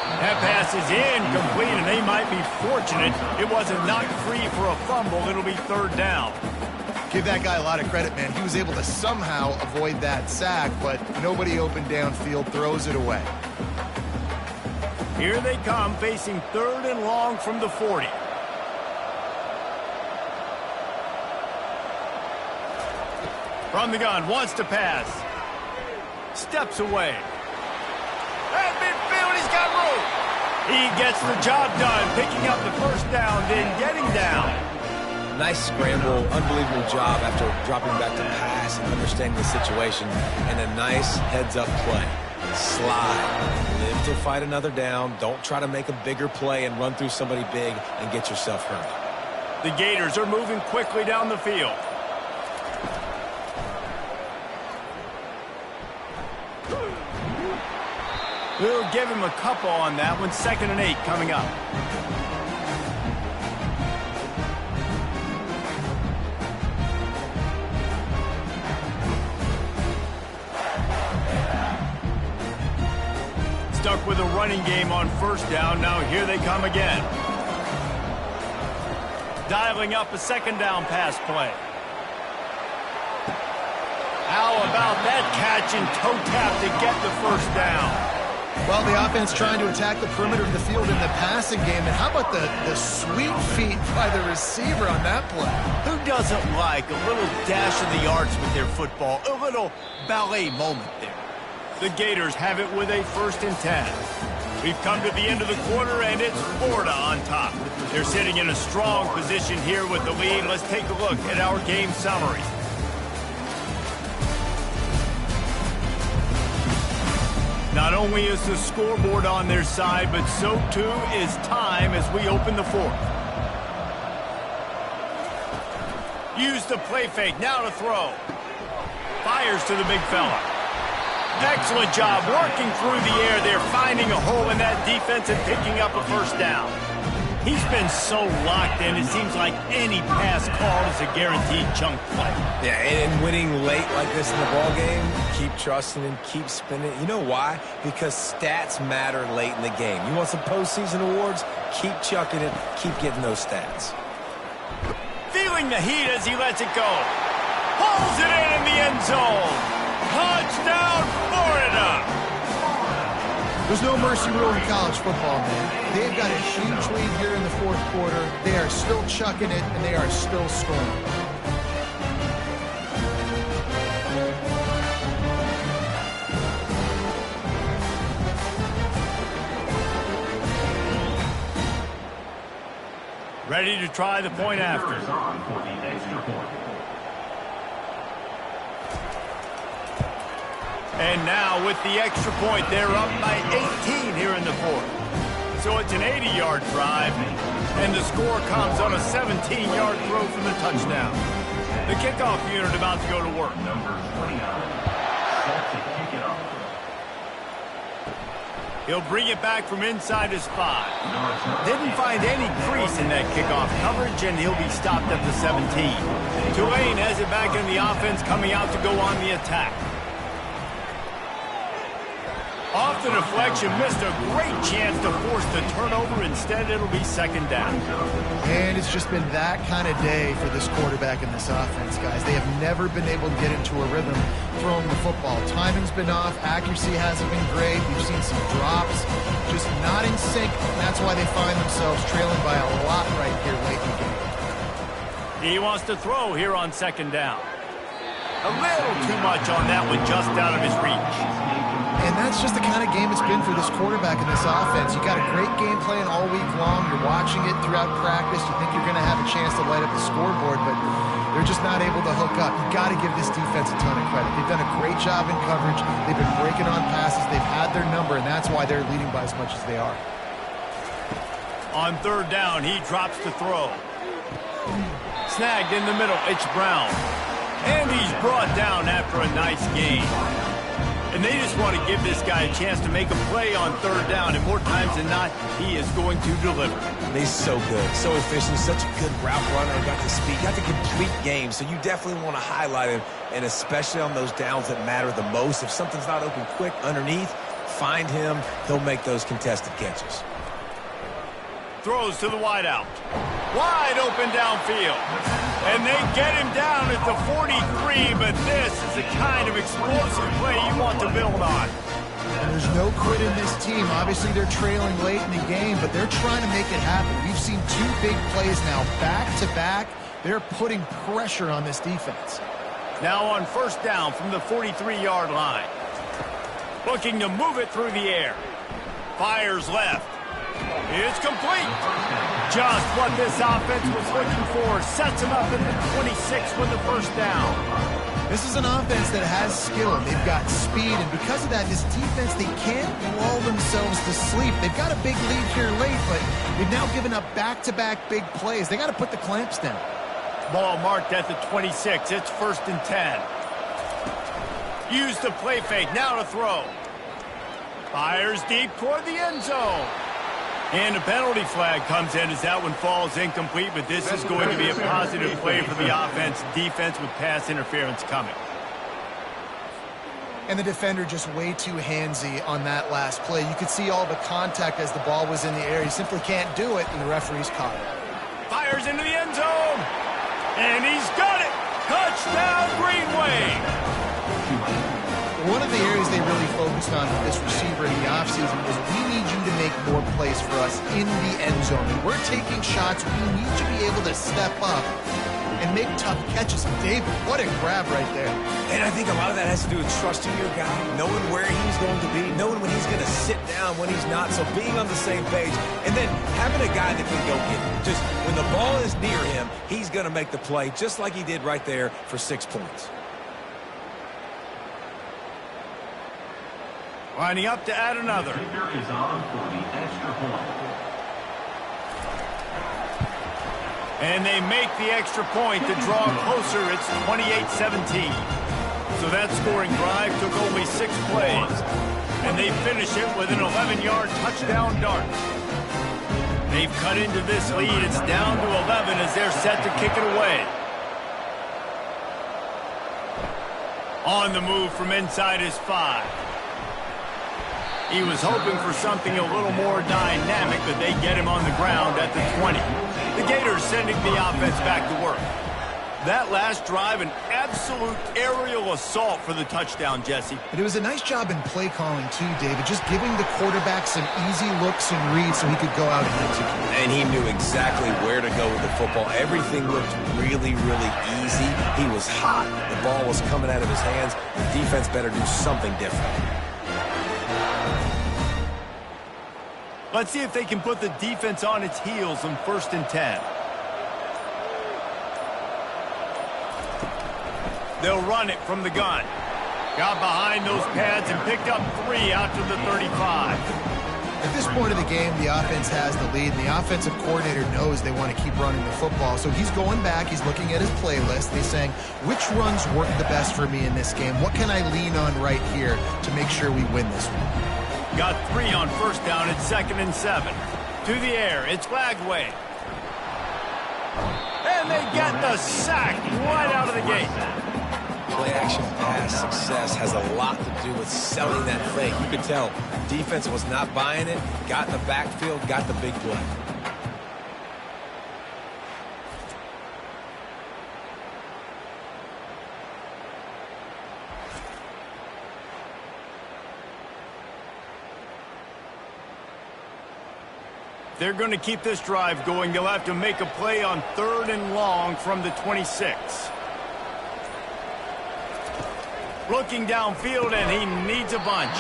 That pass is incomplete, and they might be fortunate it wasn't knocked free for a fumble. It'll be 3rd down. Give that guy a lot of credit, man. He was able to somehow avoid that sack, but nobody open downfield, throws it away. Here they come, facing 3rd and long from the 40. From the gun, wants to pass. Steps away. At midfield, he's got room. He gets the job done, picking up the first down, then getting down. Nice scramble, unbelievable job after dropping back to pass and understanding the situation, and a nice heads-up play. Slide. Live to fight another down. Don't try to make a bigger play and run through somebody big and get yourself hurt. The Gators are moving quickly down the field. We'll give him a couple on that one. 2nd and 8 coming up. Stuck with a running game on first down. Now here they come again. Dialing up a 2nd down pass play. How about that catch and toe tap to get the first down? Well, the offense trying to attack the perimeter of the field in the passing game. And how about the sweet feet by the receiver on that play? Who doesn't like a little dash of the arts with their football? A little ballet moment there. The Gators have it with a 1st and 10. We've come to the end of the quarter, and it's Florida on top. They're sitting in a strong position here with the lead. Let's take a look at our game summary. Not only is the scoreboard on their side, but so too is time as we open the 4th. Use the play fake, now to throw. Fires to the big fella. Excellent job working through the air. They're finding a hole in that defense and picking up a first down. He's been so locked in, it seems like any pass call is a guaranteed chunk play. Yeah, and winning late like this in the ball game, keep trusting him, keep spinning. You know why? Because stats matter late in the game. You want some postseason awards? Keep chucking it, keep getting those stats. Feeling the heat as he lets it go. Pulls it in the end zone. Touchdown, Florida! There's no mercy rule in college football, man. They've got a huge lead here in the 4th quarter. They are still chucking it, and they are still scoring. Ready to try the point after. And now with the extra point, they're up by 18 here in the 4th. So it's an 80-yard drive, and the score comes on a 17-yard throw from the touchdown. The kickoff unit about to go to work. He'll bring it back from inside his 5. Didn't find any crease in that kickoff coverage, and he'll be stopped at the 17. Tulane has it back in the offense, coming out to go on the attack. Off the deflection, missed a great chance to force the turnover. Instead, it'll be 2nd down. And it's just been that kind of day for this quarterback and this offense, guys. They have never been able to get into a rhythm throwing the football. Timing's been off. Accuracy hasn't been great. We've seen some drops. Just not in sync, and that's why they find themselves trailing by a lot right here late in the game. He wants to throw here on 2nd down. A little too much on that one, just out of his reach. And that's just the kind of game it's been for this quarterback and this offense. You got a great game plan all week long. You're watching it throughout practice. You think you're going to have a chance to light up the scoreboard, but they're just not able to hook up. You got to give this defense a ton of credit. They've done a great job in coverage. They've been breaking on passes. They've had their number, and that's why they're leading by as much as they are. On 3rd down, he drops to throw. Snagged in the middle. It's Brown. And he's brought down after a nice game. And they just want to give this guy a chance to make a play on 3rd down, and more times than not, he is going to deliver. He's so good, so efficient, such a good route runner, got the speed, got the complete game, so you definitely want to highlight him, and especially on those downs that matter the most. If something's not open quick underneath, find him, he'll make those contested catches. Throws to the wideout. Wide open downfield. And they get him down at the 43, but this is the kind of explosive play you want to build on. And there's no quit in this team. Obviously, they're trailing late in the game, but they're trying to make it happen. We've seen 2 big plays now, back-to-back. They're putting pressure on this defense. Now on 1st down from the 43-yard line. Looking to move it through the air. Fires left. It's complete. Just what this offense was looking for. Sets them up at the 26 with the first down. This is an offense that has skill. They've got speed, and because of that, this defense, they can't lull themselves to sleep. They've got a big lead here late, but they've now given up back-to-back big plays. They got to put the clamps down. Ball marked at the 26. It's 1st and 10. Use the play fake. Now to throw. Fires deep toward the end zone. And a penalty flag comes in as that one falls incomplete, but this is going to be a positive play for the offense. Defense with pass interference coming. And the defender just way too handsy on that last play. You could see all the contact as the ball was in the air. He simply can't do it, and the referee's caught it. Fires into the end zone. And he's got it. Touchdown, Greenway. One of the areas they really focused on with this receiver in the offseason was we need you to make more plays for us in the end zone. And we're taking shots. We need you to be able to step up and make tough catches. David, what a grab right there. And I think a lot of that has to do with trusting your guy, knowing where he's going to be, knowing when he's going to sit down, when he's not. So being on the same page, and then having a guy that can go get it. Just when the ball is near him, he's going to make the play, just like he did right there for 6 points. Lining up to add another. Is on for the extra point. And they make the extra point to draw closer. It's 28-17. So that scoring drive took only 6 plays. And they finish it with an 11-yard touchdown dart. They've cut into this lead. It's down to 11 as they're set to kick it away. On the move from inside his 5. He was hoping for something a little more dynamic, but they get him on the ground at the 20. The Gators sending the offense back to work. That last drive, an absolute aerial assault for the touchdown, Jesse. But it was a nice job in play calling too, David, just giving the quarterback some easy looks and reads so he could go out and execute. And he knew exactly where to go with the football. Everything looked really, really easy. He was hot. The ball was coming out of his hands. The defense better do something different. Let's see if they can put the defense on its heels on 1st and 10. They'll run it from the gun. Got behind those pads and picked up 3 out to the 35. At this point of the game, the offense has the lead, and the offensive coordinator knows they want to keep running the football. So he's going back, he's looking at his playlist, and he's saying, which runs work the best for me in this game? What can I lean on right here to make sure we win this one? Got 3 on 1st down. It's 2nd and 7. To the air. It's Flagway. And they get the sack right out of the gate. Play action pass success has a lot to do with selling that fake. You could tell defense was not buying it, got in the backfield, got the big play. They're going to keep this drive going. They'll have to make a play on 3rd and long from the 26. Looking downfield, and he needs a bunch.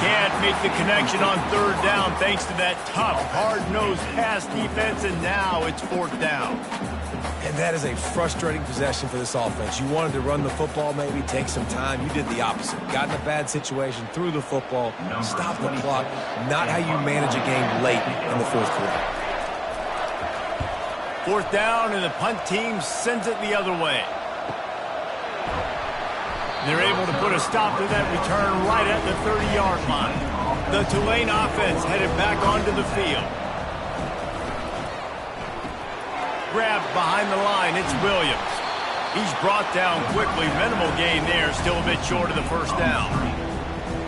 Can't make the connection on 3rd down thanks to that tough, hard-nosed pass defense, and now it's 4th down. And that is a frustrating possession for this offense. You wanted to run the football, maybe take some time. You did the opposite. Got in a bad situation, threw the football, stopped the clock. Not how you manage a game late in the 4th quarter. 4th down, and the punt team sends it the other way. They're able to put a stop to that return right at the 30-yard line. The Tulane offense headed back onto the field. Grabbed behind the line, it's Williams. He's brought down quickly. Minimal gain there, still a bit short of the 1st down.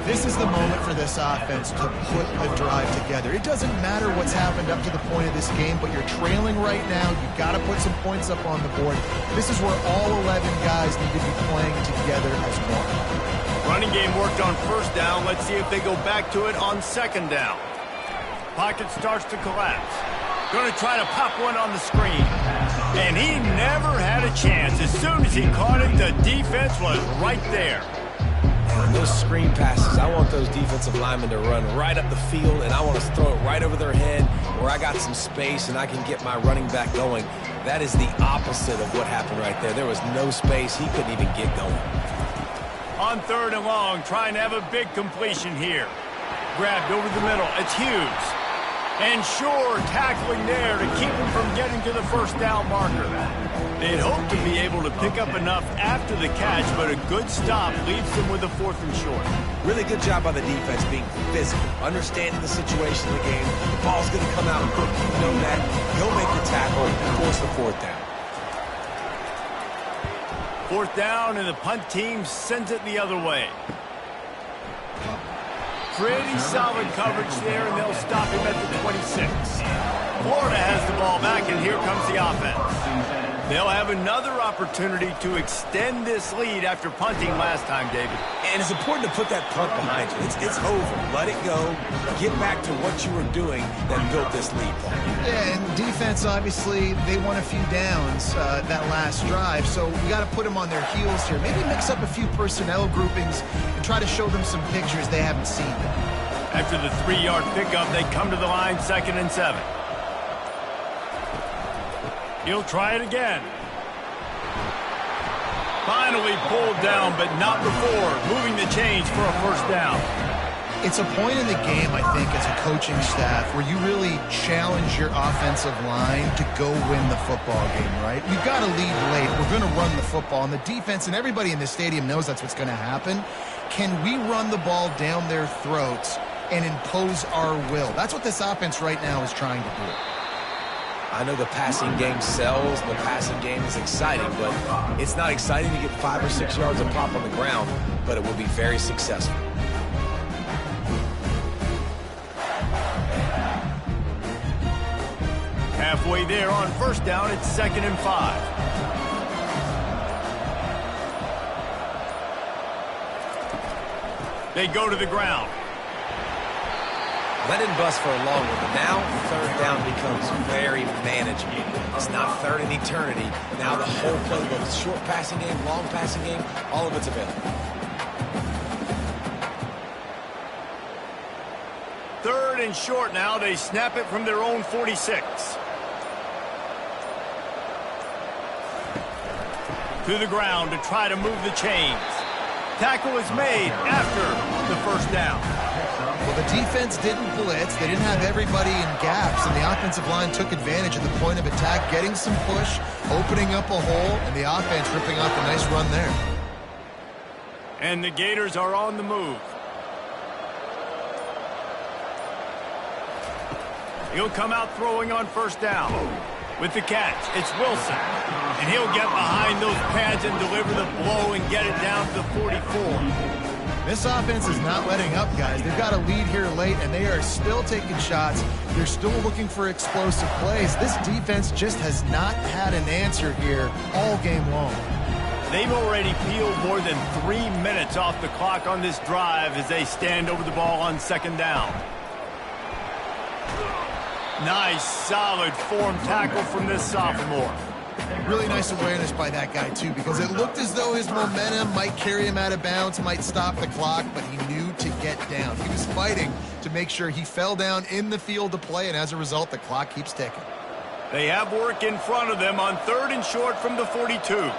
This is the moment for this offense to put a drive together. It doesn't matter what's happened up to the point of this game, but you're trailing right now. You've got to put some points up on the board. This is where all 11 guys need to be playing together as one. Running game worked on 1st down. Let's see if they go back to it on 2nd down. Pocket starts to collapse. Going to try to pop one on the screen. And he never had a chance. As soon as he caught it, the defense was right there. Those screen passes, I want those defensive linemen to run right up the field, and I want to throw it right over their head where I got some space and I can get my running back going. That is the opposite of what happened right there. There was no space. He couldn't even get going. On 3rd and long, trying to have a big completion here. Grabbed over the middle. It's Hughes. And Shore tackling there to keep him from getting to the first down marker. They'd hoped to be able to pick up enough after the catch, but a good stop leaves them with a 4th and short. Really good job by the defense being physical, understanding the situation of the game. The ball's going to come out quick. You know that. Go make the tackle and force the 4th down. 4th down, and the punt team sends it the other way. Pretty solid coverage there, and they'll stop him at the 26. Florida has the ball back, and here comes the offense. They'll have another opportunity to extend this lead after punting last time, David. And it's important to put that punt behind you. It's over. Let it go. Get back to what you were doing that built this lead, Paul. Yeah, and defense, obviously, they won a few downs that last drive, so we got to put them on their heels here. Maybe mix up a few personnel groupings and try to show them some pictures they haven't seen yet. After the 3-yard pickup, they come to the line, 2nd and 7. He'll try it again. Finally pulled down, but not before moving the chains for a 1st down. It's a point in the game, I think, as a coaching staff where you really challenge your offensive line to go win the football game, right? We've got to lead late. We're going to run the football, and the defense and everybody in the stadium knows that's what's going to happen. Can we run the ball down their throats and impose our will? That's what this offense right now is trying to do. I know the passing game sells, the passing game is exciting, but it's not exciting to get 5 or 6 yards of pop on the ground, but it will be very successful. Halfway there on 1st down, it's 2nd and 5. They go to the ground. Let it bust for a long one, but now 3rd down becomes very manageable. It's not 3rd in eternity. Now the whole playbook, short passing game, long passing game, all of it's available. 3rd and short now. They snap it from their own 46. To the ground to try to move the chains. Tackle is made after the 1st down. Well, the defense didn't blitz. They didn't have everybody in gaps, and the offensive line took advantage of the point of attack, getting some push, opening up a hole, and the offense ripping off a nice run there. And the Gators are on the move. He'll come out throwing on 1st down. With the catch, it's Wilson. And he'll get behind those pads and deliver the blow and get it down to the 44. This offense is not letting up, guys. They've got a lead here late, and they are still taking shots. They're still looking for explosive plays. This defense just has not had an answer here all game long. They've already peeled more than 3 minutes off the clock on this drive as they stand over the ball on 2nd down. Nice, solid form tackle from this sophomore. Really nice awareness by that guy, too, because it looked as though his momentum might carry him out of bounds, might stop the clock, but he knew to get down. He was fighting to make sure he fell down in the field to play, and as a result, the clock keeps ticking. They have work in front of them on 3rd and short from the 42.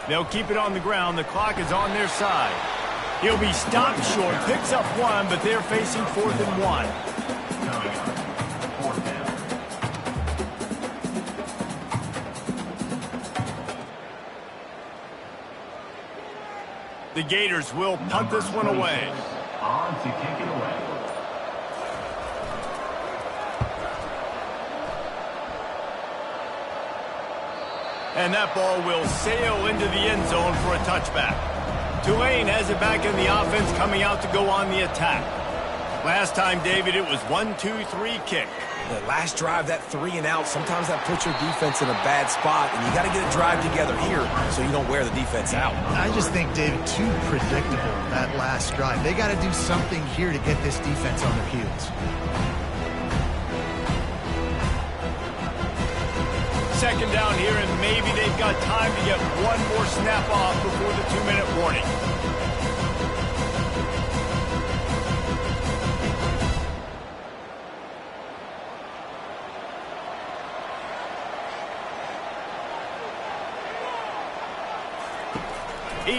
They'll keep it on the ground. The clock is on their side. He'll be stopped short, picks up 1, but they're facing 4th and 1. The Gators will punt this one away. On to kick it away. And that ball will sail into the end zone for a touchback. Tulane has it back in the offense, coming out to go on the attack. Last time, David, it was 1-2-3 kick. The last drive, that 3 and out, sometimes that puts your defense in a bad spot, and you got to get a drive together here so you don't wear the defense out. I just think, David, too predictable, that last drive. They got to do something here to get this defense on their heels. Second down here, and maybe they've got time to get one more snap off before the 2-minute warning.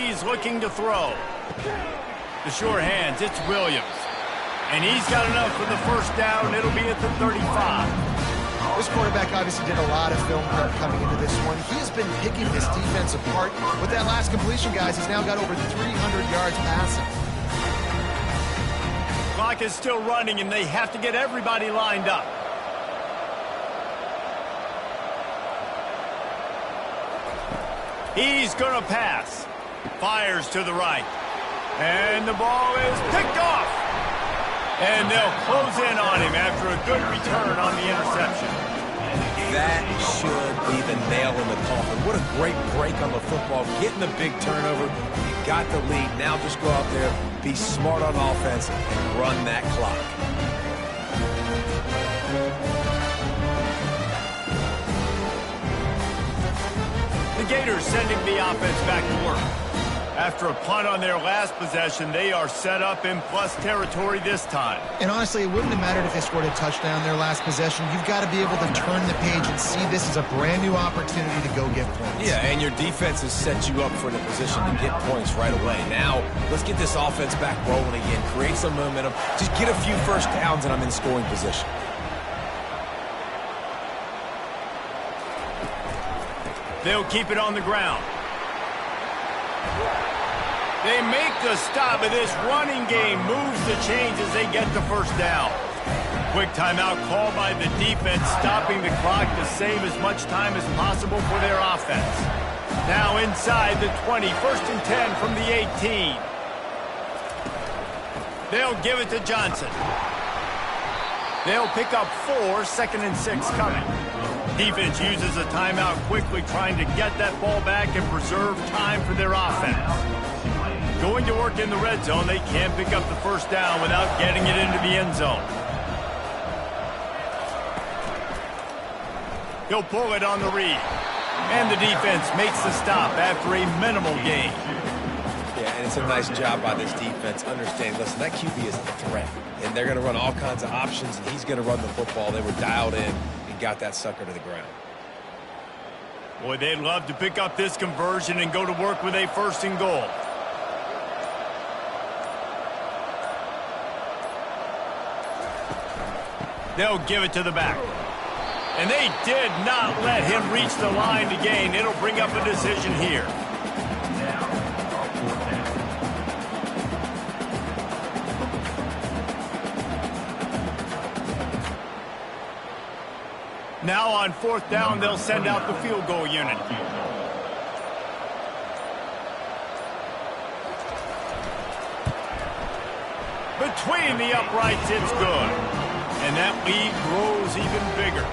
He's looking to throw. The sure hands, it's Williams. And he's got enough for the first down. It'll be at the 35. This quarterback obviously did a lot of film prep coming into this one. He has been picking this defense apart. With that last completion, guys, he's now got over 300 yards passing. Clock is still running, and they have to get everybody lined up. He's going to pass. Fires to the right. And the ball is picked off. And they'll close in on him after a good return on the interception. That should be the nail in the coffin. What a great break on the football. Getting the big turnover. You got the lead. Now just go out there, be smart on offense, and run that clock. The Gators sending the offense back to work. After a punt on their last possession, they are set up in plus territory this time. And honestly, it wouldn't have mattered if they scored a touchdown their last possession. You've got to be able to turn the page and see this as a brand new opportunity to go get points. Yeah, and your defense has set you up for the position to get points right away. Now, let's get this offense back rolling again. Create some momentum. Just get a few first downs, and I'm in scoring position. They'll keep it on the ground. They make the stop, but this running game moves the chains as they get the first down. Quick timeout called by the defense, stopping the clock to save as much time as possible for their offense. Now inside the 20, 1st and 10 from the 18. They'll give it to Johnson. They'll pick up 4, 2nd and 6 coming. Defense uses a timeout quickly, trying to get that ball back and preserve time for their offense. Going to work in the red zone, they can't pick up the first down without getting it into the end zone. He'll pull it on the read. And the defense makes the stop after a minimal gain. Yeah, and it's a nice job by this defense. Understanding, listen, that QB is a threat. And they're going to run all kinds of options, and he's going to run the football. They were dialed in and got that sucker to the ground. Boy, they'd love to pick up this conversion and go to work with a 1st and goal. They'll give it to the back. And they did not let him reach the line to gain. It'll bring up a decision here. Now on 4th down, they'll send out the field goal unit. Between the uprights, it's good. And that lead grows even bigger.